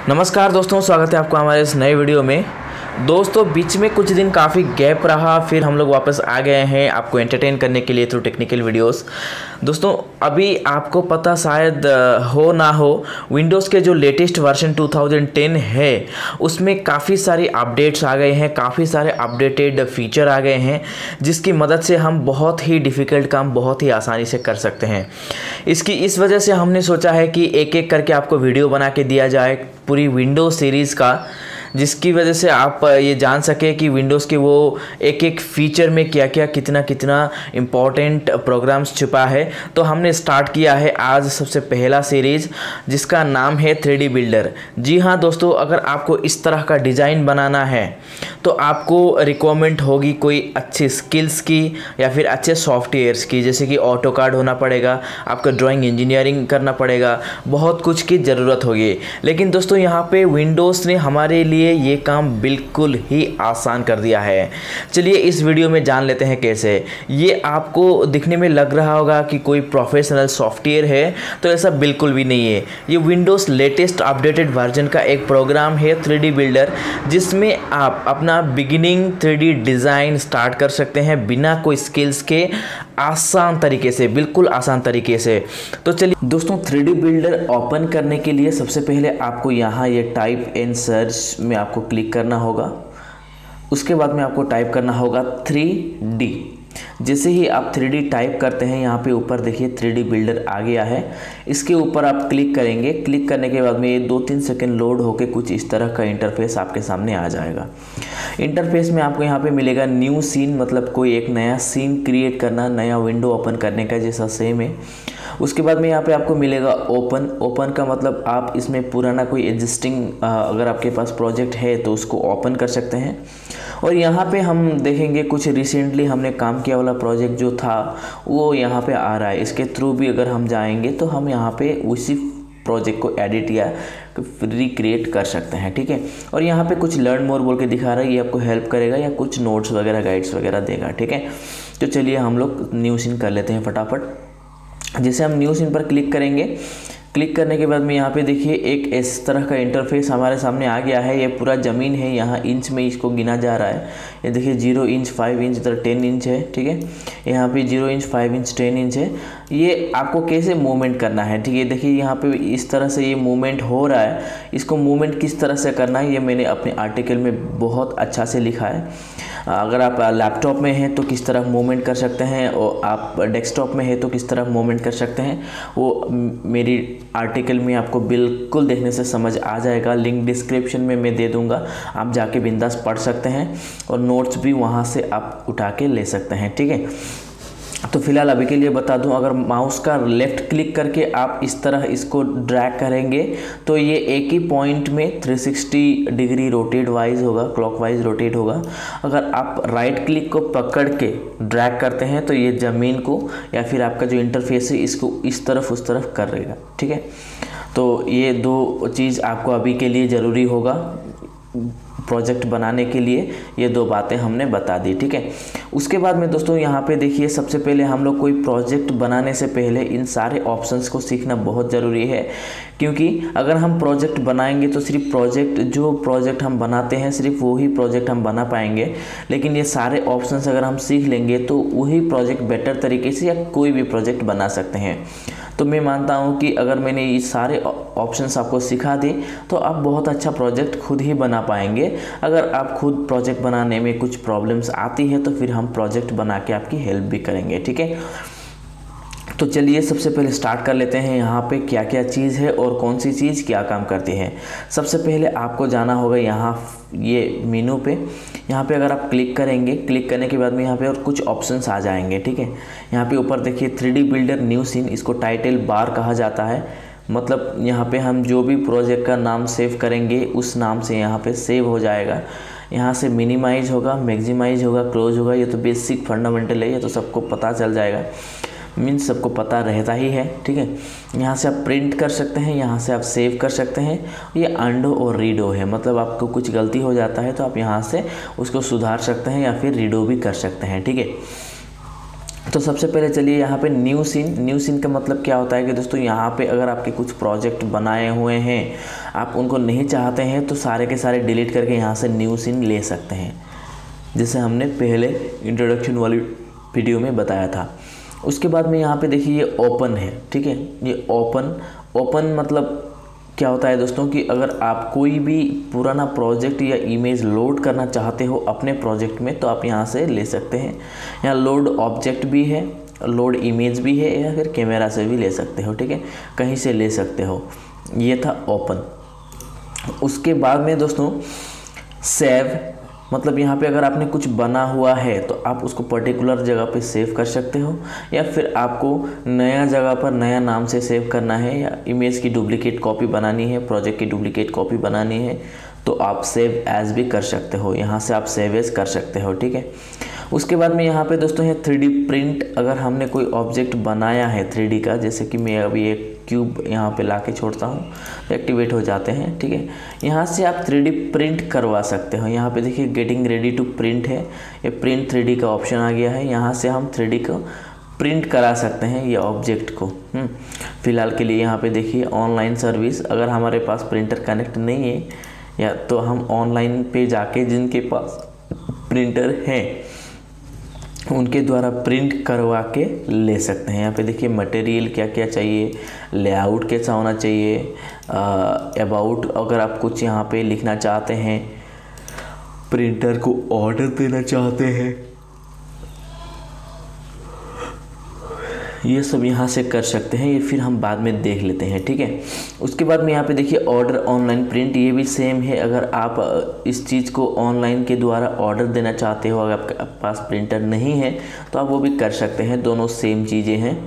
नमस्कार दोस्तों, स्वागत है आपको हमारे इस नए वीडियो में। दोस्तों बीच में कुछ दिन काफ़ी गैप रहा, फिर हम लोग वापस आ गए हैं आपको एंटरटेन करने के लिए थ्रू टेक्निकल वीडियोस। दोस्तों अभी आपको पता शायद हो ना हो, विंडोज़ के जो लेटेस्ट वर्जन 2010 है उसमें काफ़ी सारी अपडेट्स आ गए हैं, काफ़ी सारे अपडेटेड फीचर आ गए हैं जिसकी मदद से हम बहुत ही डिफ़िकल्ट काम बहुत ही आसानी से कर सकते हैं। इस वजह से हमने सोचा है कि एक एक करके आपको वीडियो बना के दिया जाए पूरी विंडोज़ सीरीज़ का, जिसकी वजह से आप ये जान सके कि विंडोज़ के वो एक एक फीचर में क्या क्या कितना कितना इम्पॉर्टेंट प्रोग्राम्स छुपा है। तो हमने स्टार्ट किया है आज सबसे पहला सीरीज़ जिसका नाम है 3D बिल्डर। जी हाँ दोस्तों, अगर आपको इस तरह का डिज़ाइन बनाना है तो आपको रिक्वायरमेंट होगी कोई अच्छी स्किल्स की या फिर अच्छे सॉफ्टवेयर्स की, जैसे कि ऑटोकाड होना पड़ेगा, आपको ड्राइंग इंजीनियरिंग करना पड़ेगा, बहुत कुछ की ज़रूरत होगी। लेकिन दोस्तों यहाँ पे विंडोज़ ने हमारे लिए ये काम बिल्कुल ही आसान कर दिया है। चलिए इस वीडियो में जान लेते हैं कैसे। ये आपको दिखने में लग रहा होगा कि कोई प्रोफेशनल सॉफ्टवेयर है, तो ऐसा बिल्कुल भी नहीं है। ये विंडोज़ लेटेस्ट अपडेटेड वर्जन का एक प्रोग्राम है 3D बिल्डर, जिसमें आप अपना बिगिनिंग 3D डिज़ाइन स्टार्ट कर सकते हैं बिना कोई स्किल्स के, आसान तरीके से, बिल्कुल आसान तरीके से। तो चलिए दोस्तों, 3D बिल्डर ओपन करने के लिए सबसे पहले आपको यहाँ ये टाइप एंड सर्च में आपको क्लिक करना होगा। उसके बाद में आपको टाइप करना होगा 3D। जैसे ही आप 3D टाइप करते हैं, यहाँ पे ऊपर देखिए 3D बिल्डर आ गया है। इसके ऊपर आप क्लिक करेंगे। क्लिक करने के बाद में ये 2-3 सेकंड लोड होके कुछ इस तरह का इंटरफेस आपके सामने आ जाएगा। इंटरफेस में आपको यहाँ पे मिलेगा न्यू सीन, मतलब कोई एक नया सीन क्रिएट करना, नया विंडो ओपन करने का जैसा सेम है। उसके बाद में यहाँ पे आपको मिलेगा ओपन। ओपन का मतलब आप इसमें पुराना कोई एग्जिस्टिंग अगर आपके पास प्रोजेक्ट है तो उसको ओपन कर सकते हैं। और यहाँ पे हम देखेंगे कुछ रिसेंटली हमने काम किया वाला प्रोजेक्ट जो था वो यहाँ पे आ रहा है। इसके थ्रू भी अगर हम जाएंगे तो हम यहाँ पे उसी प्रोजेक्ट को एडिट या रिक्रिएट कर सकते हैं, ठीक है। और यहाँ पे कुछ लर्न मोर बोल के दिखा रहा है, ये आपको हेल्प करेगा या कुछ नोट्स वगैरह गाइड्स वगैरह देगा, ठीक है। तो चलिए हम लोग न्यू सीन कर लेते हैं फटाफट। जैसे हम न्यू सीन पर क्लिक करेंगे, क्लिक करने के बाद में यहाँ पे देखिए एक इस तरह का इंटरफेस हमारे सामने आ गया है। ये पूरा ज़मीन है, यहाँ इंच में इसको गिना जा रहा है। ये देखिए 0 इंच, 5 इंच, इधर 10 इंच है, ठीक है। यहाँ पे 0 इंच, 5 इंच, 10 इंच है। ये आपको कैसे मूवमेंट करना है, ठीक है। देखिए यहाँ पे इस तरह से ये मूवमेंट हो रहा है। इसको मूवमेंट किस तरह से करना है ये मैंने अपने आर्टिकल में बहुत अच्छा से लिखा है। अगर आप लैपटॉप में हैं तो किस तरह मूवमेंट कर सकते हैं, और आप डेस्कटॉप में हैं तो किस तरह मूवमेंट कर सकते हैं, वो मेरी आर्टिकल में आपको बिल्कुल देखने से समझ आ जाएगा। लिंक डिस्क्रिप्शन में मैं दे दूंगा, आप जाके बिंदास पढ़ सकते हैं और नोट्स भी वहाँ से आप उठा के ले सकते हैं, ठीक है। तो फिलहाल अभी के लिए बता दूं, अगर माउस का लेफ़्ट क्लिक करके आप इस तरह इसको ड्रैग करेंगे तो ये एक ही पॉइंट में 360 डिग्री रोटेट वाइज होगा, क्लॉकवाइज रोटेट होगा। अगर आप राइट क्लिक को पकड़ के ड्रैग करते हैं तो ये ज़मीन को या फिर आपका जो इंटरफेस है इसको इस तरफ उस तरफ करेगा, ठीक है। तो ये दो चीज़ आपको अभी के लिए ज़रूरी होगा प्रोजेक्ट बनाने के लिए। ये दो बातें हमने बता दी, ठीक है। उसके बाद में दोस्तों यहाँ पे देखिए, सबसे पहले हम लोग कोई प्रोजेक्ट बनाने से पहले इन सारे ऑप्शंस को सीखना बहुत ज़रूरी है, क्योंकि अगर हम प्रोजेक्ट बनाएंगे तो सिर्फ जो प्रोजेक्ट हम बनाते हैं सिर्फ वही प्रोजेक्ट हम बना पाएंगे। लेकिन ये सारे ऑप्शंस अगर हम सीख लेंगे तो वही प्रोजेक्ट बेटर तरीके से या कोई भी प्रोजेक्ट बना सकते हैं। तो मैं मानता हूँ कि अगर मैंने ये सारे ऑप्शंस आपको सिखा दी तो आप बहुत अच्छा प्रोजेक्ट खुद ही बना पाएंगे। अगर आप खुद प्रोजेक्ट बनाने में कुछ प्रॉब्लम्स आती है तो फिर हम प्रोजेक्ट बना के आपकी हेल्प भी करेंगे, ठीक है। तो चलिए सबसे पहले स्टार्ट कर लेते हैं यहाँ पे क्या क्या चीज़ है और कौन सी चीज़ क्या काम करती है। सबसे पहले आपको जाना होगा यहाँ ये मेनू पे। यहाँ पे अगर आप क्लिक करेंगे, क्लिक करने के बाद में यहाँ पे और कुछ ऑप्शंस आ जाएंगे, ठीक है। यहाँ पे ऊपर देखिए 3D बिल्डर न्यू सीन, इसको टाइटल बार कहा जाता है। मतलब यहाँ पे हम जो भी प्रोजेक्ट का नाम सेव करेंगे उस नाम से यहाँ पे सेव हो जाएगा। यहाँ से मिनिमाइज होगा, मैक्सिमाइज होगा, क्लोज होगा। ये तो बेसिक फंडामेंटल है, ये तो सबको पता चल जाएगा, मीन्स सबको पता रहता ही है, ठीक है। यहाँ से आप प्रिंट कर सकते हैं, यहाँ से आप सेव कर सकते हैं। ये अंडो और रीडो है, मतलब आपको कुछ गलती हो जाता है तो आप यहाँ से उसको सुधार सकते हैं या फिर रीडो भी कर सकते हैं, ठीक है। तो सबसे पहले चलिए यहाँ पे न्यू सीन का मतलब क्या होता है कि दोस्तों यहाँ पे अगर आपके कुछ प्रोजेक्ट बनाए हुए हैं, आप उनको नहीं चाहते हैं तो सारे के सारे डिलीट करके यहाँ से न्यू सीन ले सकते हैं, जैसे हमने पहले इंट्रोडक्शन वाली वीडियो में बताया था। उसके बाद में यहाँ पे देखिए ये ओपन है, ठीक है। ये ओपन मतलब क्या होता है दोस्तों कि अगर आप कोई भी पुराना प्रोजेक्ट या इमेज लोड करना चाहते हो अपने प्रोजेक्ट में तो आप यहाँ से ले सकते हैं। यहाँ लोड ऑब्जेक्ट भी है, लोड इमेज भी है, या फिर कैमरा से भी ले सकते हो, ठीक है, कहीं से ले सकते हो। ये था ओपन। उसके बाद में दोस्तों सेव, मतलब यहाँ पे अगर आपने कुछ बना हुआ है तो आप उसको पर्टिकुलर जगह पे सेव कर सकते हो, या फिर आपको नया जगह पर नया नाम से सेव करना है, या इमेज की डुप्लीकेट कॉपी बनानी है, प्रोजेक्ट की डुप्लीकेट कॉपी बनानी है तो आप सेव एज भी कर सकते हो, यहाँ से आप सेव एज कर सकते हो, ठीक है। उसके बाद में यहाँ पे दोस्तों है 3D प्रिंट। अगर हमने कोई ऑब्जेक्ट बनाया है 3D का, जैसे कि मैं अभी एक क्यूब यहाँ पे ला के छोड़ता हूँ तो एक्टिवेट हो जाते हैं, ठीक है। यहाँ से आप 3D प्रिंट करवा सकते हो। यहाँ पे देखिए गेटिंग रेडी टू प्रिंट है, ये प्रिंट 3D का ऑप्शन आ गया है। यहाँ से हम 3D को प्रिंट करा सकते हैं ये ऑब्जेक्ट को। फ़िलहाल के लिए यहाँ पे देखिए ऑनलाइन सर्विस, अगर हमारे पास प्रिंटर कनेक्ट नहीं है या तो हम ऑनलाइन पे जाके जिनके पास प्रिंटर है उनके द्वारा प्रिंट करवा के ले सकते हैं। यहाँ पे देखिए मटेरियल क्या क्या चाहिए, लेआउट कैसा होना चाहिए, अबाउट अगर आप कुछ यहाँ पे लिखना चाहते हैं, प्रिंटर को ऑर्डर देना चाहते हैं, ये सब यहाँ से कर सकते हैं। ये फिर हम बाद में देख लेते हैं, ठीक है। उसके बाद में यहाँ पे देखिए ऑर्डर ऑनलाइन प्रिंट, ये भी सेम है। अगर आप इस चीज़ को ऑनलाइन के द्वारा ऑर्डर देना चाहते हो, अगर आपके पास प्रिंटर नहीं है तो आप वो भी कर सकते हैं, दोनों सेम चीज़ें हैं।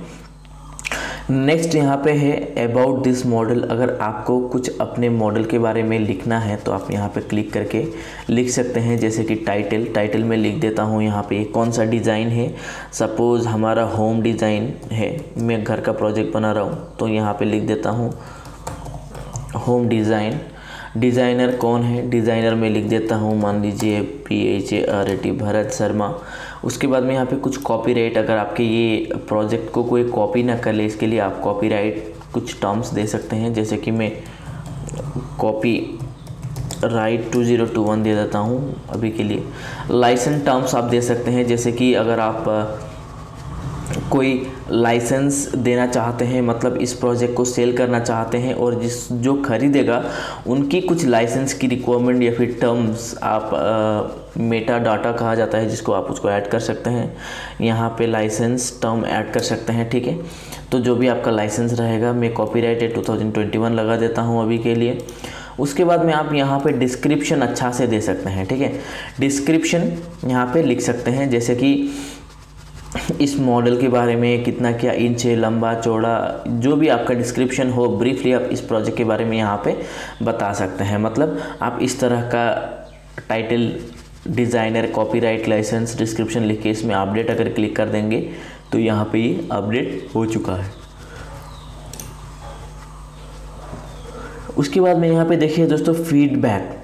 नेक्स्ट यहाँ पे है अबाउट दिस मॉडल। अगर आपको कुछ अपने मॉडल के बारे में लिखना है तो आप यहाँ पे क्लिक करके लिख सकते हैं, जैसे कि टाइटल में लिख देता हूँ यहाँ पे कौन सा डिज़ाइन है। सपोज़ हमारा होम डिज़ाइन है, मैं घर का प्रोजेक्ट बना रहा हूँ तो यहाँ पे लिख देता हूँ होम डिज़ाइन। डिज़ाइनर कौन है, डिज़ाइनर में लिख देता हूँ मान लीजिए PHART भरत शर्मा। उसके बाद में यहाँ पे कुछ कॉपीराइट, अगर आपके ये प्रोजेक्ट को कोई कॉपी ना कर ले इसके लिए आप कॉपीराइट कुछ टर्म्स दे सकते हैं, जैसे कि मैं कॉपी राइट 2021 दे देता हूँ अभी के लिए। लाइसेंस टर्म्स आप दे सकते हैं, जैसे कि अगर आप कोई लाइसेंस देना चाहते हैं, मतलब इस प्रोजेक्ट को सेल करना चाहते हैं और जो खरीदेगा उनकी कुछ लाइसेंस की रिक्वायरमेंट या फिर टर्म्स आप मेटा डाटा कहा जाता है जिसको आप उसको ऐड कर सकते हैं। यहाँ पे लाइसेंस टर्म ऐड कर सकते हैं, ठीक है। तो जो भी आपका लाइसेंस रहेगा, मैं कॉपीराइट 2021 लगा देता हूँ अभी के लिए। उसके बाद में आप यहाँ पे डिस्क्रिप्शन अच्छा से दे सकते हैं, ठीक है। डिस्क्रिप्शन यहाँ पे लिख सकते हैं, जैसे कि इस मॉडल के बारे में कितना क्या इंच है, लंबा चौड़ा, जो भी आपका डिस्क्रिप्शन हो ब्रीफली आप इस प्रोजेक्ट के बारे में यहाँ पे बता सकते हैं। मतलब आप इस तरह का title, designer, copyright, licence, description लिख के इसमें अपडेट अगर क्लिक कर देंगे तो यहाँ पे ये अपडेट हो चुका है। उसके बाद में यहाँ पे देखिए दोस्तों फीडबैक,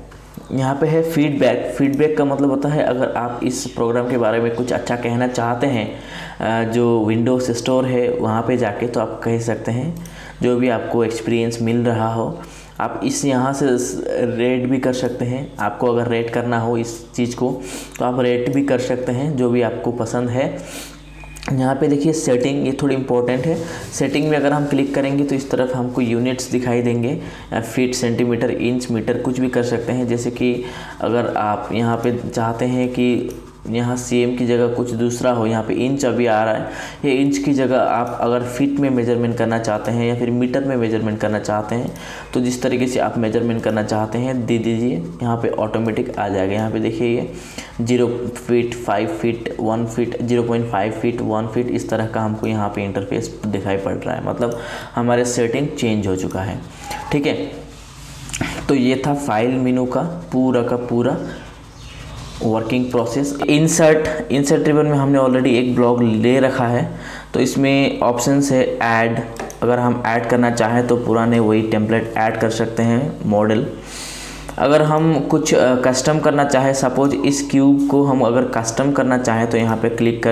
यहाँ पे है फीडबैक का मतलब होता है अगर आप इस प्रोग्राम के बारे में कुछ अच्छा कहना चाहते हैं, जो विंडोज स्टोर है वहाँ पे जाके तो आप कह सकते हैं जो भी आपको एक्सपीरियंस मिल रहा हो। आप इस यहाँ से रेट भी कर सकते हैं, आपको अगर रेट करना हो इस चीज़ को तो आप रेट भी कर सकते हैं जो भी आपको पसंद है। यहाँ पे देखिए सेटिंग, ये थोड़ी इंपॉर्टेंट है। सेटिंग में अगर हम क्लिक करेंगे तो इस तरफ हमको यूनिट्स दिखाई देंगे, फीट, सेंटीमीटर, इंच, मीटर कुछ भी कर सकते हैं। जैसे कि अगर आप यहाँ पे चाहते हैं कि यहाँ cm की जगह कुछ दूसरा हो, यहाँ पे इंच अभी आ रहा है, ये इंच की जगह आप अगर फीट में मेजरमेंट करना चाहते हैं या फिर मीटर में मेजरमेंट करना चाहते हैं तो जिस तरीके से आप मेजरमेंट करना चाहते हैं दे दीजिए, यहाँ पे ऑटोमेटिक आ जाएगा। यहाँ पे देखिए ये 0 feet, 5 feet, 1 feet, 0.5 feet, 1 feet, इस तरह का हमको यहाँ पे इंटरफेस दिखाई पड़ रहा है। मतलब हमारे सेटिंग चेंज हो चुका है, ठीक है। तो ये था फाइल मेनू का पूरा वर्किंग प्रोसेस। इंसर्ट रिबन में हमने ऑलरेडी एक ब्लॉग ले रखा है, तो इसमें ऑप्शंस है ऐड। अगर हम ऐड करना चाहें तो पुराने वही टेम्पलेट ऐड कर सकते हैं मॉडल। अगर हम कुछ कस्टम करना चाहे, सपोज इस क्यूब को हम अगर कस्टम करना चाहें तो यहाँ पे क्लिक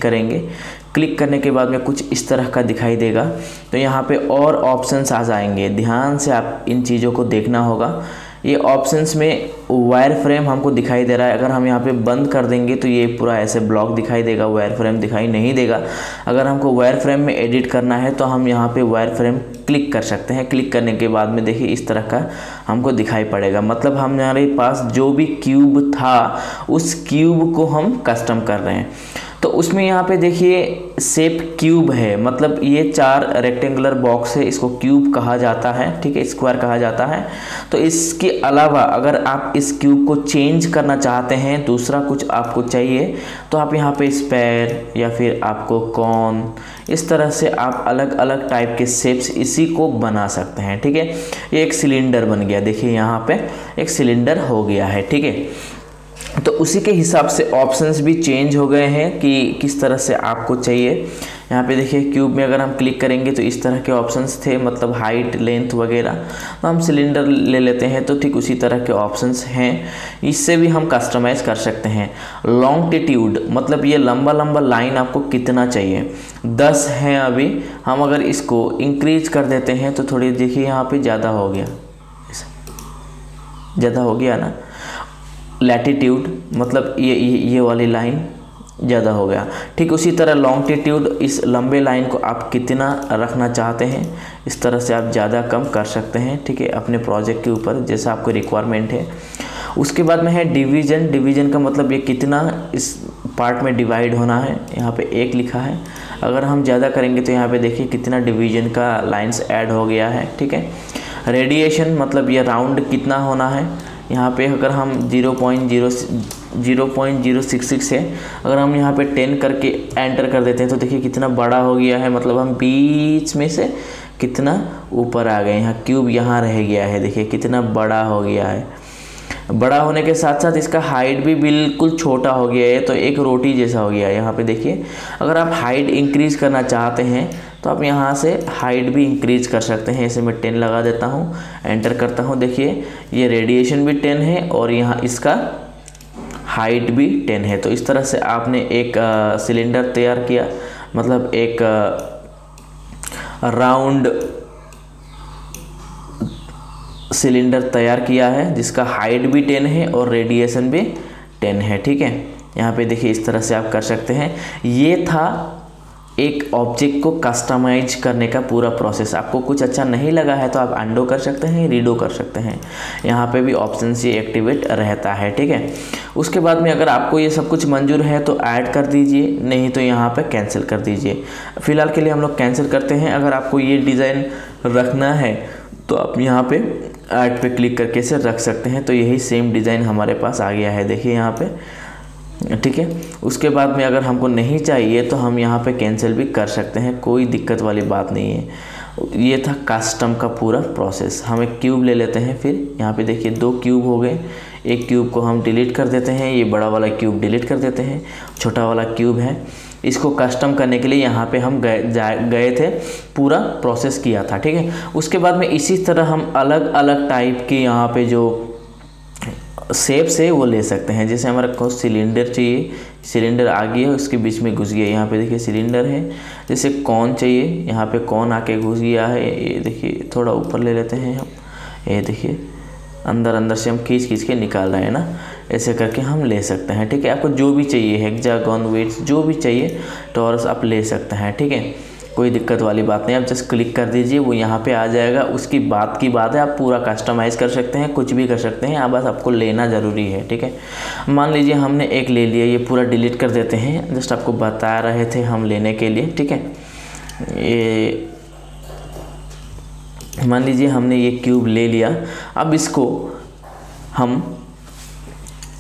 करेंगे। क्लिक करने के बाद में कुछ इस तरह का दिखाई देगा। तो यहाँ पे और ऑप्शंस आ जाएंगे, ध्यान से आप इन चीज़ों को देखना होगा। ये ऑप्शंस में वायर फ्रेम हमको दिखाई दे रहा है। अगर हम यहाँ पे बंद कर देंगे तो ये पूरा ऐसे ब्लॉक दिखाई देगा, वायर फ्रेम दिखाई नहीं देगा। अगर हमको वायर फ्रेम में एडिट करना है तो हम यहाँ पे वायर फ्रेम क्लिक कर सकते हैं। क्लिक करने के बाद में देखिए इस तरह का हमको दिखाई पड़ेगा। मतलब हमारे पास जो भी क्यूब था उस क्यूब को हम कस्टम कर रहे हैं। तो उसमें यहाँ पे देखिए शेप क्यूब है, मतलब ये 4 रेक्टेंगुलर बॉक्स है, इसको क्यूब कहा जाता है, ठीक है, स्क्वायर कहा जाता है। तो इसके अलावा अगर आप इस क्यूब को चेंज करना चाहते हैं, दूसरा कुछ आपको चाहिए, तो आप यहाँ पे स्क्वायर या फिर आपको कॉन, इस तरह से आप अलग अलग टाइप के शेप्स इसी को बना सकते हैं, ठीक है। ये एक सिलेंडर बन गया, देखिए यहाँ पे एक सिलेंडर हो गया है, ठीक है। तो उसी के हिसाब से ऑप्शंस भी चेंज हो गए हैं कि किस तरह से आपको चाहिए। यहाँ पे देखिए क्यूब में अगर हम क्लिक करेंगे तो इस तरह के ऑप्शंस थे, मतलब हाइट, लेंथ वगैरह। तो हम सिलेंडर ले लेते हैं तो ठीक उसी तरह के ऑप्शंस हैं, इससे भी हम कस्टमाइज़ कर सकते हैं। लॉन्गिट्यूड मतलब ये लंबा लंबा लाइन आपको कितना चाहिए, 10 है अभी, हम अगर इसको इंक्रीज कर देते हैं तो थोड़ी देखिए यहाँ पे ज़्यादा हो गया, ज़्यादा हो गया ना। लैटिट्यूड मतलब ये वाली लाइन ज़्यादा हो गया। ठीक उसी तरह लॉन्गिट्यूड, इस लंबे लाइन को आप कितना रखना चाहते हैं, इस तरह से आप ज़्यादा कम कर सकते हैं, ठीक है, अपने प्रोजेक्ट के ऊपर जैसा आपको रिक्वायरमेंट है। उसके बाद में है डिवीज़न। डिवीज़न का मतलब ये कितना इस पार्ट में डिवाइड होना है, यहाँ पे 1 लिखा है। अगर हम ज़्यादा करेंगे तो यहाँ पे देखिए कितना डिवीज़न का लाइन्स ऐड हो गया है, ठीक है। रेडिएशन मतलब ये राउंड कितना होना है, यहाँ पे अगर हम 0.066 है, अगर हम यहाँ पे 10 करके एंटर कर देते हैं तो देखिए कितना बड़ा हो गया है, मतलब हम बीच में से कितना ऊपर आ गए। यहाँ क्यूब यहाँ रह गया है, देखिए कितना बड़ा हो गया है। बड़ा होने के साथ साथ इसका हाइट भी बिल्कुल छोटा हो गया है, तो एक रोटी जैसा हो गया है। यहाँ पे देखिए अगर आप हाइट इंक्रीज़ करना चाहते हैं तो आप यहाँ से हाइट भी इंक्रीज कर सकते हैं। ऐसे मैं 10 लगा देता हूँ, एंटर करता हूँ, देखिए ये रेडिएशन भी 10 है और यहाँ इसका हाइट भी 10 है। तो इस तरह से आपने एक सिलेंडर तैयार किया, मतलब एक राउंड सिलेंडर तैयार किया है जिसका हाइट भी 10 है और रेडिएशन भी 10 है, ठीक है। यहाँ पे देखिए इस तरह से आप कर सकते हैं। ये था एक ऑब्जेक्ट को कस्टमाइज करने का पूरा प्रोसेस। आपको कुछ अच्छा नहीं लगा है तो आप अंडो कर सकते हैं, रीडो कर सकते हैं। यहाँ पे भी ऑप्शन ये एक्टिवेट रहता है, ठीक है। उसके बाद में अगर आपको ये सब कुछ मंजूर है तो ऐड कर दीजिए, नहीं तो यहाँ पे कैंसिल कर दीजिए। फ़िलहाल के लिए हम लोग कैंसिल करते हैं। अगर आपको ये डिज़ाइन रखना है तो आप यहाँ पे ऐड पे क्लिक करके इसे रख सकते हैं। तो यही सेम डिज़ाइन हमारे पास आ गया है, देखिए यहाँ पे, ठीक है। उसके बाद में अगर हमको नहीं चाहिए तो हम यहाँ पे कैंसिल भी कर सकते हैं, कोई दिक्कत वाली बात नहीं है। ये था कस्टम का पूरा प्रोसेस। हम एक क्यूब ले लेते हैं, फिर यहाँ पे देखिए 2 क्यूब हो गए। एक क्यूब को हम डिलीट कर देते हैं, ये बड़ा वाला क्यूब डिलीट कर देते हैं, छोटा वाला क्यूब है। इसको कस्टम करने के लिए यहाँ पे हम गए थे, पूरा प्रोसेस किया था, ठीक है। उसके बाद में इसी तरह हम अलग अलग टाइप के यहाँ पे जो शेप से वो ले सकते हैं। जैसे हमारा को सिलेंडर चाहिए, सिलेंडर आ गया उसके बीच में घुस गया, यहाँ पे देखिए सिलेंडर है। जैसे कौन चाहिए, यहाँ पे कौन आके घुस गया है, ये देखिए थोड़ा ऊपर ले लेते हैं हम, ये देखिए अंदर अंदर से हम खींच के निकाल रहे हैं ना, ऐसे करके हम ले सकते हैं, ठीक है। आपको जो भी चाहिए, हेक्सागोन, वेट्स, जो भी चाहिए टॉरस आप ले सकते हैं, ठीक है, कोई दिक्कत वाली बात नहीं। आप जस्ट क्लिक कर दीजिए, वो यहाँ पे आ जाएगा। उसकी बात की बात है, आप पूरा कस्टमाइज़ कर सकते हैं, कुछ भी कर सकते हैं, बस आपको लेना ज़रूरी है, ठीक है। मान लीजिए हमने एक ले लिया, ये पूरा डिलीट कर देते हैं, जस्ट आपको बता रहे थे हम लेने के लिए, ठीक है। ये मान लीजिए हमने ये क्यूब ले लिया। अब इसको हम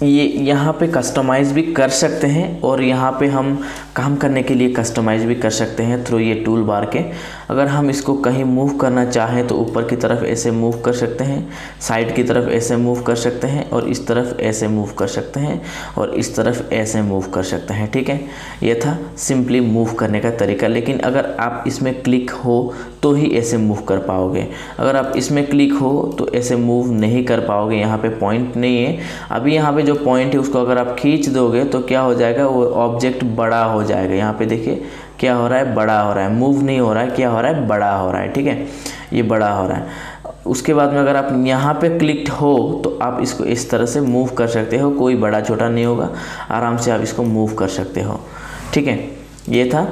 ये यहाँ पे कस्टमाइज़ भी कर सकते हैं और यहाँ पे हम काम करने के लिए कस्टमाइज़ भी कर सकते हैं थ्रू ये टूल बार के। अगर हम इसको कहीं मूव करना चाहें तो ऊपर की तरफ ऐसे मूव कर सकते हैं, साइड की तरफ ऐसे मूव कर सकते हैं, और इस तरफ ऐसे मूव कर सकते हैं, और इस तरफ ऐसे मूव कर सकते हैं, ठीक है। ये था सिंपली मूव करने का तरीका। लेकिन अगर आप इसमें क्लिक हो तो ही ऐसे मूव कर पाओगे। अगर आप इसमें क्लिक हो तो ऐसे मूव नहीं कर पाओगे, यहाँ पे पॉइंट नहीं है। अभी यहाँ पे जो पॉइंट है उसको अगर आप खींच दोगे तो क्या हो जाएगा, वो ऑब्जेक्ट बड़ा हो जाएगा। यहाँ पे देखिए क्या हो रहा है, बड़ा हो रहा है, मूव नहीं हो रहा है, क्या हो रहा है, बड़ा हो रहा है, ठीक है, ये बड़ा हो रहा है। उसके बाद में अगर आप यहाँ पे क्लिक हो तो आप इसको इस तरह से मूव कर सकते हो, कोई बड़ा छोटा नहीं होगा, आराम से आप इसको मूव कर सकते हो, ठीक है। ये था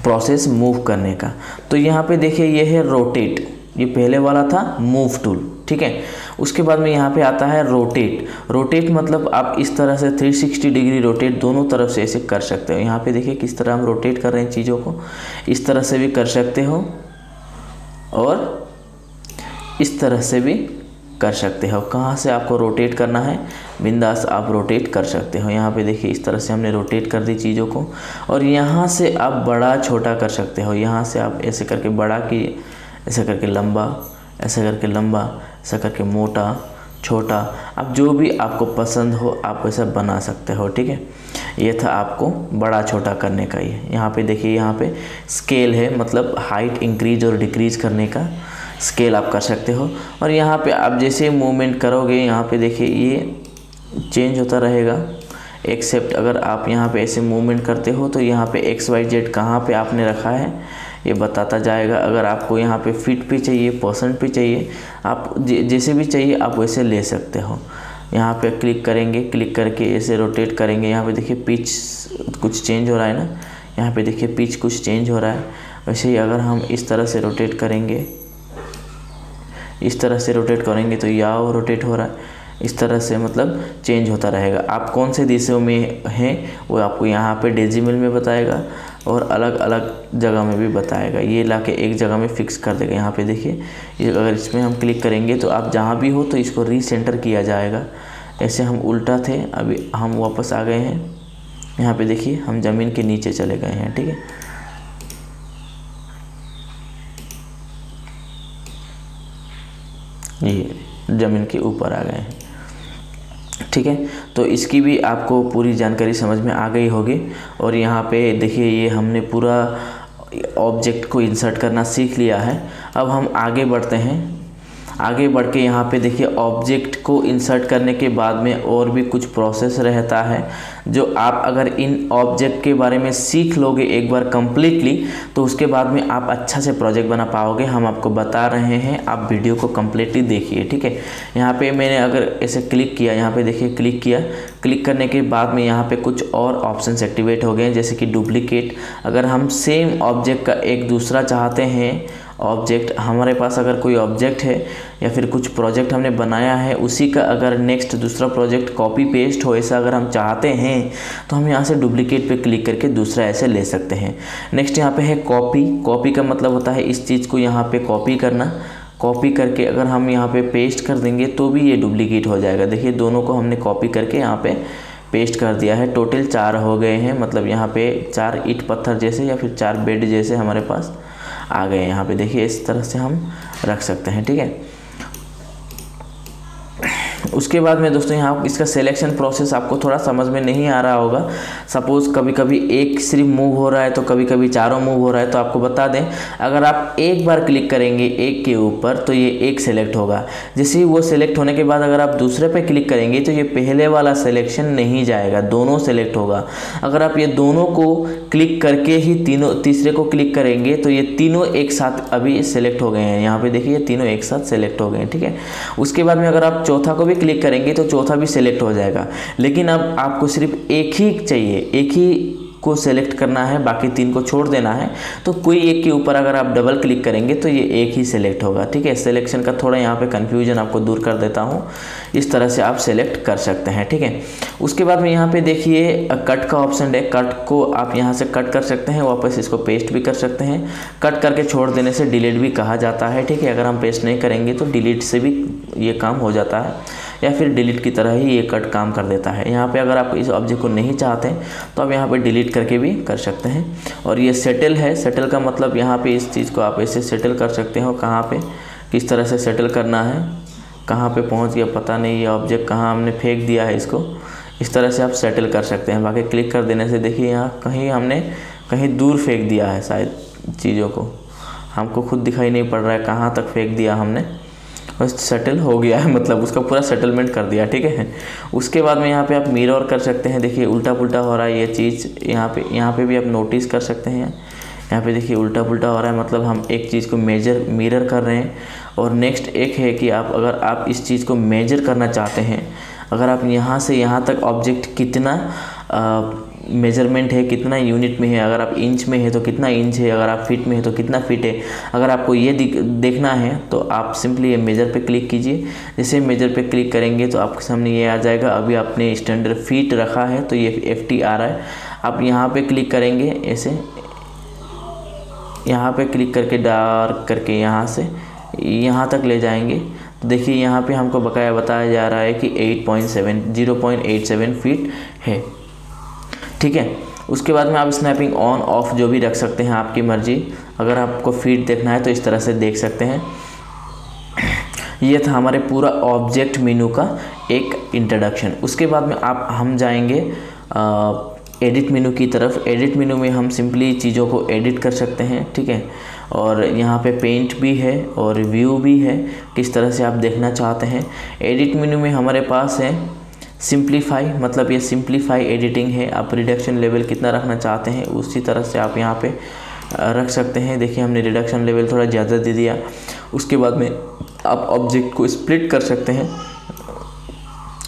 प्रोसेस मूव करने का। तो यहाँ पे देखिए ये है रोटेट, ये पहले वाला था मूव टूल, ठीक है। उसके बाद में यहाँ पे आता है रोटेट। रोटेट मतलब आप इस तरह से 360 डिग्री रोटेट दोनों तरफ से ऐसे कर सकते हो। यहाँ पे देखिए किस तरह हम रोटेट कर रहे हैं चीज़ों को, इस तरह से भी कर सकते हो और इस तरह से भी कर सकते हो। कहाँ से आपको रोटेट करना है, बिंदास आप रोटेट कर सकते हो। यहाँ पे देखिए इस तरह से हमने रोटेट कर दी चीज़ों को, और यहाँ से आप बड़ा छोटा कर सकते हो। यहाँ से आप ऐसे करके बड़ा की, ऐसे करके लंबा, ऐसे करके लंबा, ऐसा करके मोटा, छोटा, आप जो भी आपको पसंद हो आप वैसा बना सकते हो, ठीक है। ये था आपको बड़ा छोटा करने का। ये यहाँ पे देखिए, यहाँ पे स्केल है, मतलब हाइट इंक्रीज और डिक्रीज करने का स्केल आप कर सकते हो। और यहाँ पे आप जैसे मूवमेंट करोगे, यहाँ पे देखिए ये चेंज होता रहेगा, एक्सेप्ट अगर आप यहाँ पे ऐसे मूवमेंट करते हो तो यहाँ पे XYZ कहाँ पे आपने रखा है ये बताता जाएगा। अगर आपको यहाँ पे फीट पे चाहिए, परसेंट पे चाहिए, आप जैसे भी चाहिए आप वैसे ले सकते हो। यहाँ पे क्लिक करेंगे, क्लिक करके ऐसे रोटेट करेंगे। यहाँ पे देखिए पिच कुछ चेंज हो रहा है ना, यहाँ पे देखिए पिच कुछ चेंज हो रहा है। वैसे ही अगर हम इस तरह से रोटेट करेंगे, इस तरह से रोटेट करेंगे तो याव रोटेट हो रहा है, इस तरह से मतलब चेंज होता रहेगा। आप कौन से दिशा में हैं वो आपको यहाँ पे डेसिमल में बताएगा और अलग अलग जगह में भी बताएगा। ये लाके एक जगह में फिक्स कर देगा। यहाँ पे देखिए ये अगर इसमें हम क्लिक करेंगे तो आप जहाँ भी हो तो इसको रीसेंटर किया जाएगा। ऐसे हम उल्टा थे, अभी हम वापस आ गए हैं। यहाँ पे देखिए हम ज़मीन के नीचे चले गए हैं, ठीक है। ये ज़मीन के ऊपर आ गए हैं, ठीक है। तो इसकी भी आपको पूरी जानकारी समझ में आ गई होगी। और यहाँ पे देखिए ये हमने पूरा ऑब्जेक्ट को इंसर्ट करना सीख लिया है। अब हम आगे बढ़ते हैं। आगे बढ़ के यहाँ पे देखिए ऑब्जेक्ट को इंसर्ट करने के बाद में और भी कुछ प्रोसेस रहता है, जो आप अगर इन ऑब्जेक्ट के बारे में सीख लोगे एक बार कम्प्लीटली तो उसके बाद में आप अच्छा से प्रोजेक्ट बना पाओगे। हम आपको बता रहे हैं, आप वीडियो को कम्प्लीटली देखिए, ठीक है। यहाँ पे मैंने अगर ऐसे क्लिक किया, यहाँ पे देखिए क्लिक किया, क्लिक करने के बाद में यहाँ पे कुछ और ऑप्शंस एक्टिवेट हो गए, जैसे कि डुप्लीकेट। अगर हम सेम ऑब्जेक्ट का एक दूसरा चाहते हैं, ऑब्जेक्ट हमारे पास अगर कोई ऑब्जेक्ट है या फिर कुछ प्रोजेक्ट हमने बनाया है, उसी का अगर नेक्स्ट दूसरा प्रोजेक्ट कॉपी पेस्ट हो, ऐसा अगर हम चाहते हैं तो हम यहाँ से डुप्लीकेट पे क्लिक करके दूसरा ऐसे ले सकते हैं। नेक्स्ट यहाँ पे है कॉपी। कॉपी का मतलब होता है इस चीज़ को यहाँ पे कॉपी करना। कॉपी करके अगर हम यहाँ पे पेस्ट कर देंगे तो भी ये डुप्लीकेट हो जाएगा। देखिए दोनों को हमने कॉपी करके यहाँ पे पेस्ट कर दिया है। टोटल 4 हो गए हैं, मतलब यहाँ पे 4 ईंट पत्थर जैसे या फिर 4 बेड जैसे हमारे पास आ गए। यहाँ पे देखिए इस तरह से हम रख सकते हैं, ठीक है। उसके बाद में दोस्तों यहाँ इसका सिलेक्शन प्रोसेस आपको थोड़ा समझ में नहीं आ रहा होगा। सपोज़ कभी कभी एक सिर्फ मूव हो रहा है तो कभी कभी चारों मूव हो रहा है, तो आपको बता दें अगर आप एक बार क्लिक करेंगे एक के ऊपर तो ये एक सिलेक्ट होगा। जैसे ही वो सिलेक्ट होने के बाद अगर आप दूसरे पे क्लिक करेंगे तो ये पहले वाला सिलेक्शन नहीं जाएगा, दोनों सिलेक्ट होगा। अगर आप ये दोनों को क्लिक करके ही तीसरे को क्लिक करेंगे तो ये तीनों एक साथ अभी सिलेक्ट हो गए हैं। यहाँ पे देखिए तीनों एक साथ सिलेक्ट हो गए हैं, ठीक है। उसके बाद में अगर आप चौथा को भी क्लिक करेंगे तो चौथा भी सिलेक्ट हो जाएगा। लेकिन अब आपको सिर्फ एक ही चाहिए, एक ही को सिलेक्ट करना है, बाकी 3 को छोड़ देना है। तो कोई एक के ऊपर अगर आप डबल क्लिक करेंगे तो ये एक ही सिलेक्ट होगा, ठीक है। सिलेक्शन का थोड़ा यहाँ पे कन्फ्यूजन आपको दूर कर देता हूँ, इस तरह से आप सिलेक्ट कर सकते हैं, ठीक है। उसके बाद में यहाँ पे देखिए कट का ऑप्शन है। कट को आप यहाँ से कट कर सकते हैं, वापस इसको पेस्ट भी कर सकते हैं। कट करके छोड़ देने से डिलीट भी कहा जाता है, ठीक है। अगर हम पेस्ट नहीं करेंगे तो डिलीट से भी ये काम हो जाता है, या फिर डिलीट की तरह ही ये कट काम कर देता है। यहाँ पे अगर आप इस ऑब्जेक्ट को नहीं चाहते तो आप यहाँ पे डिलीट करके भी कर सकते हैं। और ये सेटल है। सेटल का मतलब यहाँ पे इस चीज़ को आप ऐसे सेटल कर सकते हो। कहाँ पे किस तरह से सेटल करना है, कहाँ पे पहुँच गया पता नहीं, ये ऑब्जेक्ट कहाँ हमने फेंक दिया है, इसको इस तरह से आप सेटल कर सकते हैं। बाकी क्लिक कर देने से देखिए यहाँ कहीं हमने कहीं दूर फेंक दिया है शायद चीज़ों को, हमको खुद दिखाई नहीं पड़ रहा है कहाँ तक फेंक दिया हमने, बस सेटल हो गया है, मतलब उसका पूरा सेटलमेंट कर दिया, ठीक है। उसके बाद में यहाँ पे आप मिरर कर सकते हैं, देखिए उल्टा पुल्टा हो रहा है ये चीज़, यहाँ पे भी आप नोटिस कर सकते हैं। यहाँ पे देखिए उल्टा पुल्टा हो रहा है, मतलब हम एक चीज़ को मिरर कर रहे हैं। और नेक्स्ट एक है कि अगर आप इस चीज़ को मेजर करना चाहते हैं, अगर आप यहाँ से यहाँ तक ऑब्जेक्ट कितना मेजरमेंट है, कितना यूनिट में है, अगर आप इंच में है तो कितना इंच है, अगर आप फीट में है तो कितना फीट है, अगर आपको ये देखना है तो आप सिंपली ये मेजर पे क्लिक कीजिए। जैसे मेजर पे क्लिक करेंगे तो आपके सामने ये आ जाएगा। अभी आपने स्टैंडर्ड फीट रखा है तो ये FT आ रहा है। आप यहाँ पे क्लिक करेंगे, ऐसे यहाँ पे क्लिक करके डार्क करके यहाँ से यहाँ तक ले जाएंगे। तो देखिए यहाँ पे हमको बकाया बताया जा रहा है कि 0.87 फीट है, ठीक है। उसके बाद में आप स्नैपिंग ऑन ऑफ जो भी रख सकते हैं, आपकी मर्जी। अगर आपको फीट देखना है तो इस तरह से देख सकते हैं। ये था हमारे पूरा ऑब्जेक्ट मेनू का एक इंट्रोडक्शन। उसके बाद में हम जाएंगे एडिट मेनू की तरफ। एडिट मेनू में हम सिंपली चीज़ों को एडिट कर सकते हैं, ठीक है। और यहाँ पे पेंट भी है और व्यू भी है, किस तरह से आप देखना चाहते हैं। एडिट मेनू में हमारे पास है सिंप्लीफाई, मतलब ये सिंप्लीफाई एडिटिंग है। आप रिडक्शन लेवल कितना रखना चाहते हैं उसी तरह से आप यहाँ पे रख सकते हैं। देखिए हमने रिडक्शन लेवल थोड़ा ज़्यादा दे दिया। उसके बाद में आप ऑब्जेक्ट को स्प्लिट कर सकते हैं।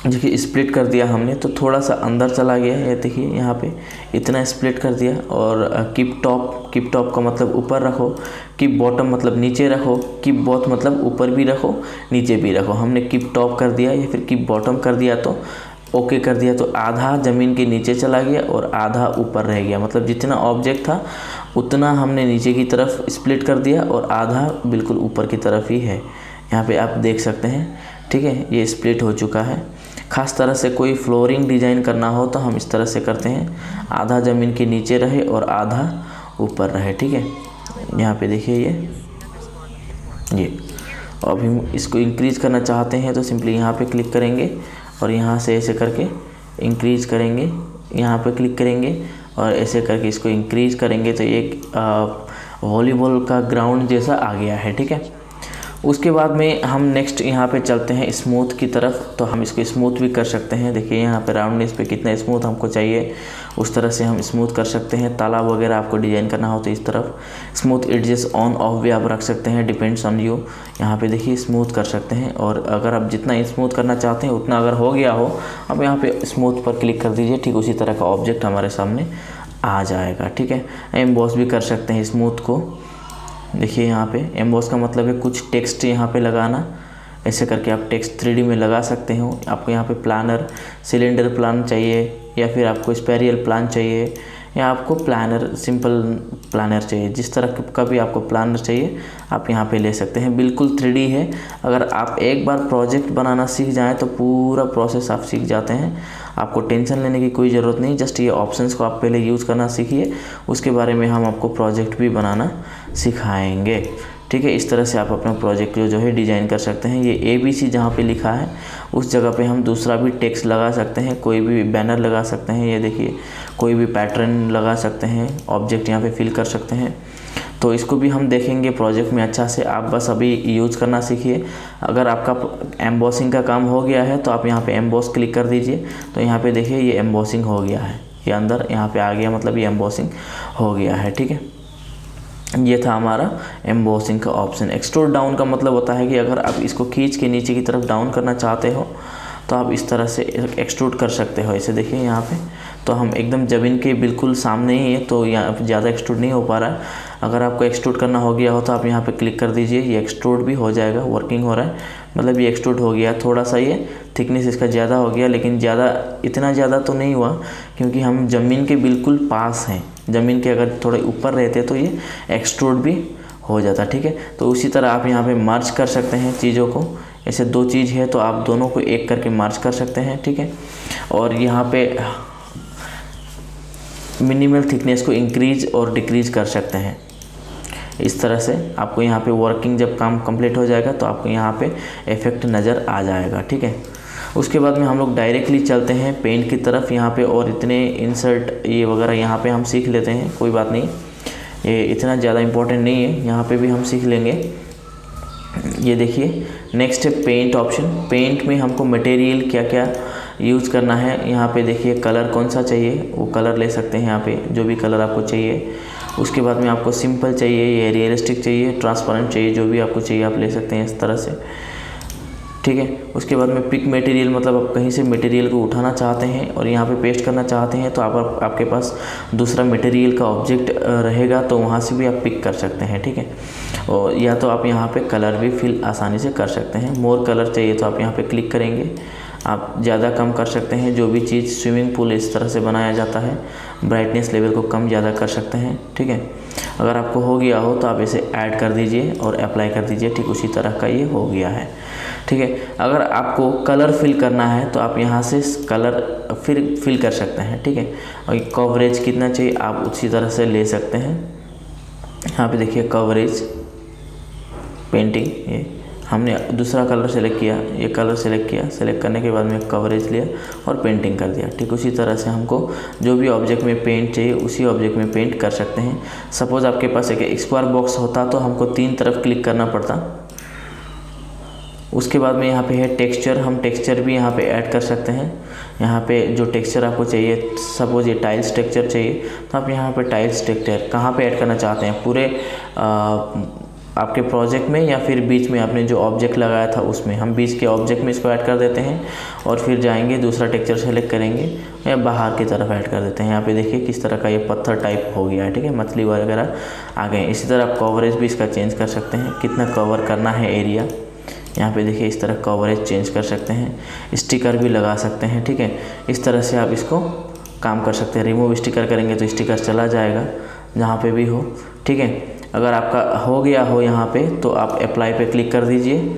देखिए स्प्लिट कर दिया हमने तो थोड़ा सा अंदर चला गया, ये देखिए यहाँ पे इतना स्प्लिट कर दिया। और कीप टॉप का मतलब ऊपर रखो, कीप बॉटम मतलब नीचे रखो, कीप बोथ मतलब ऊपर भी रखो नीचे भी रखो। हमने कीप टॉप कर दिया या फिर कीप बॉटम कर दिया तो ओके कर दिया, तो आधा ज़मीन के नीचे चला गया और आधा ऊपर रह गया। मतलब जितना ऑब्जेक्ट था उतना हमने नीचे की तरफ स्प्लिट कर दिया और आधा बिल्कुल ऊपर की तरफ ही है। यहाँ पे आप देख सकते हैं, ठीक है, ये स्प्लिट हो चुका है। ख़ास तरह से कोई फ्लोरिंग डिज़ाइन करना हो तो हम इस तरह से करते हैं, आधा ज़मीन के नीचे रहे और आधा ऊपर रहे, ठीक है। यहाँ पे देखिए ये अब हम इसको इंक्रीज़ करना चाहते हैं तो सिंपली यहाँ पे क्लिक करेंगे और यहाँ से ऐसे करके इंक्रीज़ करेंगे, यहाँ पे क्लिक करेंगे और ऐसे करके इसको इंक्रीज़ करेंगे तो एक वॉलीबॉल का ग्राउंड जैसा आ गया है, ठीक है। उसके बाद में हम नेक्स्ट यहाँ पे चलते हैं स्मूथ की तरफ। तो हम इसको स्मूथ भी कर सकते हैं। देखिए यहाँ पे राउंडनेस पे कितना स्मूथ हमको चाहिए उस तरह से हम स्मूथ कर सकते हैं। तालाब वगैरह आपको डिज़ाइन करना हो तो इस तरफ स्मूथ एडजस्ट ऑन ऑफ भी आप रख सकते हैं, डिपेंड्स ऑन यू। यहाँ पे देखिए स्मूथ कर सकते हैं और अगर आप जितना स्मूथ करना चाहते हैं उतना अगर हो गया हो, अब यहाँ पे स्मूथ पर क्लिक कर दीजिए, ठीक उसी तरह का ऑब्जेक्ट हमारे सामने आ जाएगा, ठीक है। एम्बॉस भी कर सकते हैं स्मूथ को। देखिए यहाँ पे एम्बॉस का मतलब है कुछ टेक्स्ट यहाँ पे लगाना, ऐसे करके आप टेक्स्ट 3D में लगा सकते हो। आपको यहाँ पे प्लानर सिलेंडर प्लान चाहिए या फिर आपको स्पेरियल प्लान चाहिए या आपको प्लानर सिंपल प्लानर चाहिए, जिस तरह का भी आपको प्लानर चाहिए आप यहाँ पे ले सकते हैं। बिल्कुल 3D है। अगर आप एक बार प्रोजेक्ट बनाना सीख जाएं तो पूरा प्रोसेस आप सीख जाते हैं, आपको टेंशन लेने की कोई ज़रूरत नहीं। जस्ट ये ऑप्शंस को आप पहले यूज़ करना सीखिए, उसके बारे में हम आपको प्रोजेक्ट भी बनाना सिखाएंगे, ठीक है। इस तरह से आप अपना प्रोजेक्ट जो है डिज़ाइन कर सकते हैं। ये ABC जहाँ पे लिखा है उस जगह पे हम दूसरा भी टेक्स्ट लगा सकते हैं, कोई भी बैनर लगा सकते हैं। ये देखिए कोई भी पैटर्न लगा सकते हैं, ऑब्जेक्ट यहाँ पे फिल कर सकते हैं। तो इसको भी हम देखेंगे प्रोजेक्ट में अच्छा से, आप बस अभी यूज़ करना सीखिए। अगर आपका एम्बॉसिंग का काम हो गया है तो आप यहाँ पे एम्बॉस क्लिक कर दीजिए, तो यहाँ पे देखिए ये एम्बॉसिंग हो गया है, ये अंदर यहाँ पे आ गया, मतलब ये एम्बॉसिंग हो गया है, ठीक है। ये था हमारा एम्बॉसिंग का ऑप्शन। एक्सट्रूड डाउन का मतलब होता है कि अगर आप इसको खींच के नीचे की तरफ डाउन करना चाहते हो तो आप इस तरह से एक्सट्रूड कर सकते हो। ऐसे देखिए यहाँ पे तो हम एकदम ज़मीन के बिल्कुल सामने ही है तो यहाँ पे ज़्यादा एक्सट्रूड नहीं हो पा रहा है। अगर आपको एक्सट्रूड करना हो गया हो तो आप यहाँ पे क्लिक कर दीजिए, ये एक्सट्रूड भी हो जाएगा, वर्किंग हो रहा है, मतलब ये एक्सट्रूड हो गया। थोड़ा सा ये थिकनेस इसका ज़्यादा हो गया, लेकिन इतना ज़्यादा तो नहीं हुआ क्योंकि हम ज़मीन के बिल्कुल पास हैं। ज़मीन के अगर थोड़े ऊपर रहते तो ये एक्सट्रूड भी हो जाता, ठीक है। तो उसी तरह आप यहाँ पे मार्च कर सकते हैं चीज़ों को। ऐसे दो चीज़ है तो आप दोनों को एक करके मार्च कर सकते हैं, ठीक है। और यहाँ पे मिनिमल थिकनेस को इंक्रीज और डिक्रीज कर सकते हैं। इस तरह से आपको यहाँ पे वर्किंग जब काम कंप्लीट हो जाएगा तो आपको यहाँ पे इफेक्ट नज़र आ जाएगा, ठीक है। उसके बाद में हम लोग डायरेक्टली चलते हैं पेंट की तरफ यहाँ पे, और इतने इंसर्ट ये वगैरह यहाँ पे हम सीख लेते हैं, कोई बात नहीं। ये इतना ज़्यादा इम्पोर्टेंट नहीं है, यहाँ पे भी हम सीख लेंगे। ये देखिए नेक्स्ट है पेंट ऑप्शन। पेंट में हमको मटेरियल क्या क्या यूज़ करना है, यहाँ पे देखिए कलर कौन सा चाहिए वो कलर ले सकते हैं यहाँ पे, जो भी कलर आपको चाहिए। उसके बाद में आपको सिंपल चाहिए, ये रियलिस्टिक चाहिए, ट्रांसपेरेंट चाहिए, जो भी आपको चाहिए आप ले सकते हैं इस तरह से, ठीक है। उसके बाद में पिक मटेरियल, मतलब आप कहीं से मटेरियल को उठाना चाहते हैं और यहाँ पे पेस्ट करना चाहते हैं तो आपके पास दूसरा मटेरियल का ऑब्जेक्ट रहेगा तो वहाँ से भी आप पिक कर सकते हैं, ठीक है। और या तो आप यहाँ पे कलर भी फिल आसानी से कर सकते हैं। मोर कलर चाहिए तो आप यहाँ पे क्लिक करेंगे, आप ज़्यादा कम कर सकते हैं। जो भी चीज़ स्विमिंग पूल इस तरह से बनाया जाता है, ब्राइटनेस लेवल को कम ज़्यादा कर सकते हैं, ठीक है। अगर आपको हो गया हो तो आप इसे ऐड कर दीजिए और अप्लाई कर दीजिए, ठीक उसी तरह का ये हो गया है, ठीक है। अगर आपको कलर फिल करना है तो आप यहाँ से कलर फिल कर सकते हैं, ठीक है। और कवरेज कितना चाहिए आप उसी तरह से ले सकते हैं। यहाँ पे देखिए कवरेज पेंटिंग, ये हमने दूसरा कलर सेलेक्ट किया, ये कलर सेलेक्ट किया, सेलेक्ट करने के बाद में कवरेज लिया और पेंटिंग कर दिया, ठीक उसी तरह से हमको जो भी ऑब्जेक्ट में पेंट चाहिए उसी ऑब्जेक्ट में पेंट कर सकते हैं। सपोज़ आपके पास एक स्क्वायर बॉक्स होता तो हमको 3 तरफ क्लिक करना पड़ता। उसके बाद में यहाँ पे है टेक्सचर, हम टेक्सचर भी यहाँ पे ऐड कर सकते हैं। यहाँ पे जो टेक्सचर आपको चाहिए, सपोज ये टाइल्स टेक्सचर चाहिए तो आप यहाँ पे टाइल्स टेक्सचर कहाँ पे ऐड करना चाहते हैं, पूरे आपके प्रोजेक्ट में या फिर बीच में आपने जो ऑब्जेक्ट लगाया था उसमें। हम बीच के ऑब्जेक्ट में इसको ऐड कर देते हैं और फिर जाएंगे दूसरा टेक्सचर सेलेक्ट करेंगे या बाहर की तरफ ऐड कर देते हैं। यहाँ पे देखिए किस तरह का ये पत्थर टाइप हो गया है, ठीक है, मछली वगैरह आ गए। इसी तरह आप कवरेज भी इसका चेंज कर सकते हैं, कितना कवर करना है एरिया। यहाँ पे देखिए इस तरह कवरेज चेंज कर सकते हैं, स्टिकर भी लगा सकते हैं, ठीक है। इस तरह से आप इसको काम कर सकते हैं। रिमूव स्टिकर करेंगे तो स्टिकर चला जाएगा जहाँ पे भी हो, ठीक है। अगर आपका हो गया हो यहाँ पे तो आप अप्लाई पे क्लिक कर दीजिए,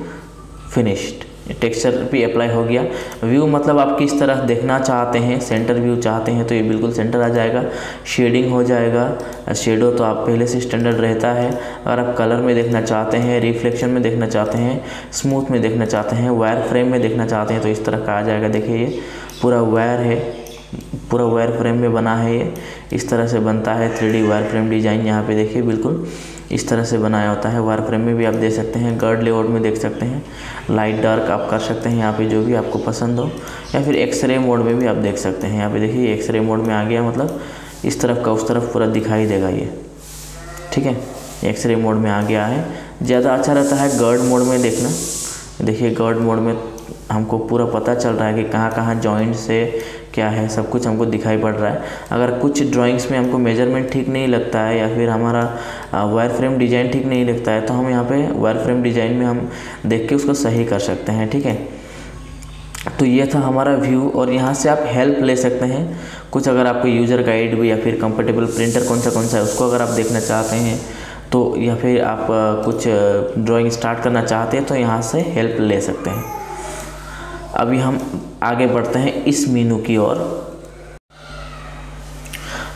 फिनिश्ड। टेक्सचर भी अप्लाई हो गया। व्यू मतलब आप किस तरह देखना चाहते हैं, सेंटर व्यू चाहते हैं तो ये बिल्कुल सेंटर आ जाएगा। शेडिंग हो जाएगा, शेडो तो आप पहले से स्टैंडर्ड रहता है। अगर आप कलर में देखना चाहते हैं, रिफ्लेक्शन में देखना चाहते हैं, स्मूथ में देखना चाहते हैं, वायर फ्रेम में देखना चाहते हैं तो इस तरह का आ जाएगा। देखिए ये पूरा वायर है, पूरा वायर फ्रेम में बना है, ये इस तरह से बनता है 3D वायर फ्रेम डिज़ाइन। यहाँ पे देखिए बिल्कुल इस तरह से बनाया होता है। वायर फ्रेम में भी आप दे सकते हैं, गर्ड लेआउट में देख सकते हैं, लाइट डार्क आप कर सकते हैं यहाँ पे जो भी आपको पसंद हो, या फिर एक्सरे मोड में भी आप देख सकते हैं। यहाँ पे देखिए एक्सरे मोड में आ गया, मतलब इस तरफ का उस तरफ पूरा दिखाई देगा ये, ठीक है। एक्सरे मोड में आ गया है। ज़्यादा अच्छा रहता है गर्ड मोड में देखना। देखिए गर्ड मोड में हमको पूरा पता चल रहा है कि कहाँ कहाँ जॉइंट से क्या है, सब कुछ हमको दिखाई पड़ रहा है। अगर कुछ ड्राइंग्स में हमको मेजरमेंट ठीक नहीं लगता है या फिर हमारा वायर फ्रेम डिज़ाइन ठीक नहीं लगता है तो हम यहाँ पे वायर फ्रेम डिज़ाइन में हम देख के उसको सही कर सकते हैं, ठीक है। तो ये था हमारा व्यू और यहाँ से आप हेल्प ले सकते हैं कुछ। अगर आपको यूज़र गाइड भी या फिर कंफर्टेबल प्रिंटर कौन सा है उसको अगर आप देखना चाहते हैं तो, या फिर आप कुछ ड्राइंग स्टार्ट करना चाहते हैं तो यहाँ से हेल्प ले सकते हैं। अभी हम आगे बढ़ते हैं इस मेनू की ओर।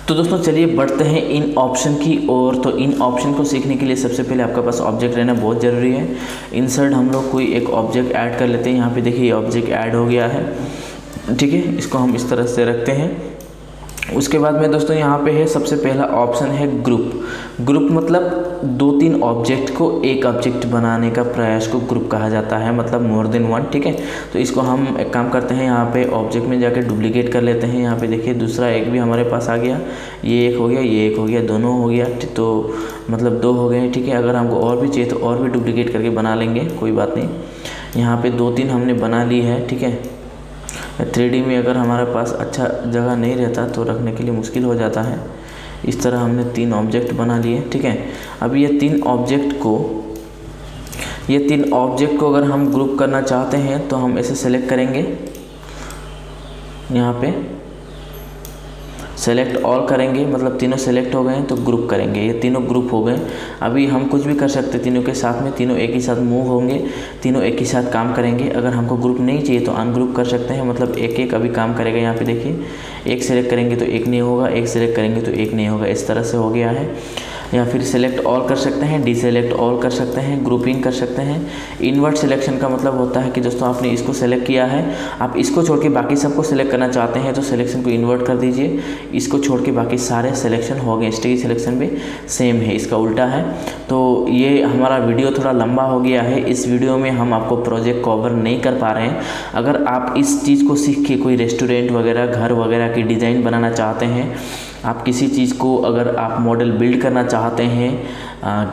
तो दोस्तों चलिए बढ़ते हैं इन ऑप्शन की ओर। तो इन ऑप्शन को सीखने के लिए सबसे पहले आपके पास ऑब्जेक्ट रहना बहुत ज़रूरी है। इंसर्ट हम लोग कोई एक ऑब्जेक्ट ऐड कर लेते हैं। यहाँ पे देखिए ये ऑब्जेक्ट ऐड हो गया है, ठीक है। इसको हम इस तरह से रखते हैं। उसके बाद में दोस्तों यहाँ पे है सबसे पहला ऑप्शन है ग्रुप। ग्रुप मतलब 2-3 ऑब्जेक्ट को एक ऑब्जेक्ट बनाने का प्रयास को ग्रुप कहा जाता है, मतलब मोर देन वन, ठीक है। तो इसको हम एक काम करते हैं, यहाँ पे ऑब्जेक्ट में जाकर डुप्लीकेट कर लेते हैं। यहाँ पे देखिए दूसरा एक भी हमारे पास आ गया, ये एक हो गया, ये एक हो गया, दोनों हो गया, तो मतलब 2 हो गए, ठीक है। अगर हमको और भी चाहिए तो और भी डुप्लीकेट करके बना लेंगे, कोई बात नहीं। यहाँ पर 2-3 हमने बना ली है, ठीक है। 3D में अगर हमारे पास अच्छा जगह नहीं रहता तो रखने के लिए मुश्किल हो जाता है। इस तरह हमने 3 ऑब्जेक्ट बना लिए, ठीक है। अब ये 3 ऑब्जेक्ट को अगर हम ग्रुप करना चाहते हैं तो हम ऐसे सेलेक्ट करेंगे, यहाँ पे सेलेक्ट ऑल करेंगे, मतलब तीनों सेलेक्ट हो गए हैं तो ग्रुप करेंगे। ये तीनों ग्रुप हो गए। अभी हम कुछ भी कर सकते तीनों के साथ में, तीनों एक ही साथ मूव होंगे, तीनों एक ही साथ काम करेंगे। अगर हमको ग्रुप नहीं चाहिए तो अनग्रुप कर सकते हैं, मतलब एक एक अभी काम करेगा। यहाँ पे देखिए एक सेलेक्ट करेंगे तो एक नहीं होगा, एक सेलेक्ट करेंगे तो एक नहीं होगा, इस तरह से हो गया है। या फिर सेलेक्ट ऑल कर सकते हैं, डीसेलेक्ट ऑल कर सकते हैं, ग्रुपिंग कर सकते हैं। इन्वर्ट सिलेक्शन का मतलब होता है कि दोस्तों आपने इसको सेलेक्ट किया है, आप इसको छोड़ के बाकी सबको सेलेक्ट करना चाहते हैं तो सिलेक्शन को इन्वर्ट कर दीजिए। इसको छोड़ के बाकी सारे सिलेक्शन हो गए। स्टिकी सिलेक्शन भी सेम है, इसका उल्टा है। तो ये हमारा वीडियो थोड़ा लंबा हो गया है। इस वीडियो में हम आपको प्रोजेक्ट कवर नहीं कर पा रहे हैं। अगर आप इस चीज़ को सीख के कोई रेस्टोरेंट वगैरह, घर वगैरह की डिज़ाइन बनाना चाहते हैं, आप किसी चीज़ को अगर आप मॉडल बिल्ड करना चाहते हैं,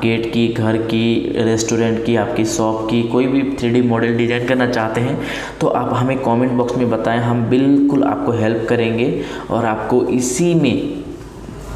गेट की, घर की, रेस्टोरेंट की, आपकी शॉप की, कोई भी 3D मॉडल डिज़ाइन करना चाहते हैं तो आप हमें कमेंट बॉक्स में बताएं, हम बिल्कुल आपको हेल्प करेंगे और आपको इसी में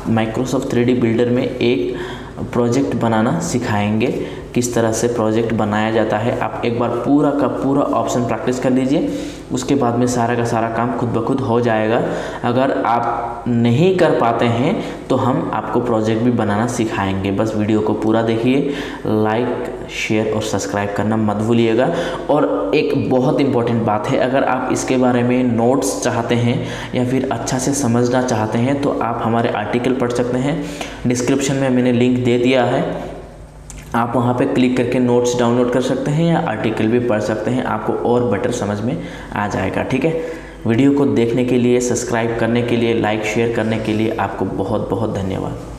माइक्रोसॉफ्ट 3D बिल्डर में एक प्रोजेक्ट बनाना सिखाएंगे, किस तरह से प्रोजेक्ट बनाया जाता है। आप एक बार पूरा का पूरा ऑप्शन प्रैक्टिस कर लीजिए, उसके बाद में सारा का सारा काम खुद ब खुद हो जाएगा। अगर आप नहीं कर पाते हैं तो हम आपको प्रोजेक्ट भी बनाना सिखाएंगे। बस वीडियो को पूरा देखिए, लाइक, शेयर और सब्सक्राइब करना मत भूलिएगा। और एक बहुत इंपॉर्टेंट बात है, अगर आप इसके बारे में नोट्स चाहते हैं या फिर अच्छा से समझना चाहते हैं तो आप हमारे आर्टिकल पढ़ सकते हैं। डिस्क्रिप्शन में मैंने लिंक दे दिया है, आप वहाँ पे क्लिक करके नोट्स डाउनलोड कर सकते हैं या आर्टिकल भी पढ़ सकते हैं, आपको और बेटर समझ में आ जाएगा। ठीक है, वीडियो को देखने के लिए, सब्सक्राइब करने के लिए, लाइक शेयर करने के लिए आपको बहुत बहुत धन्यवाद।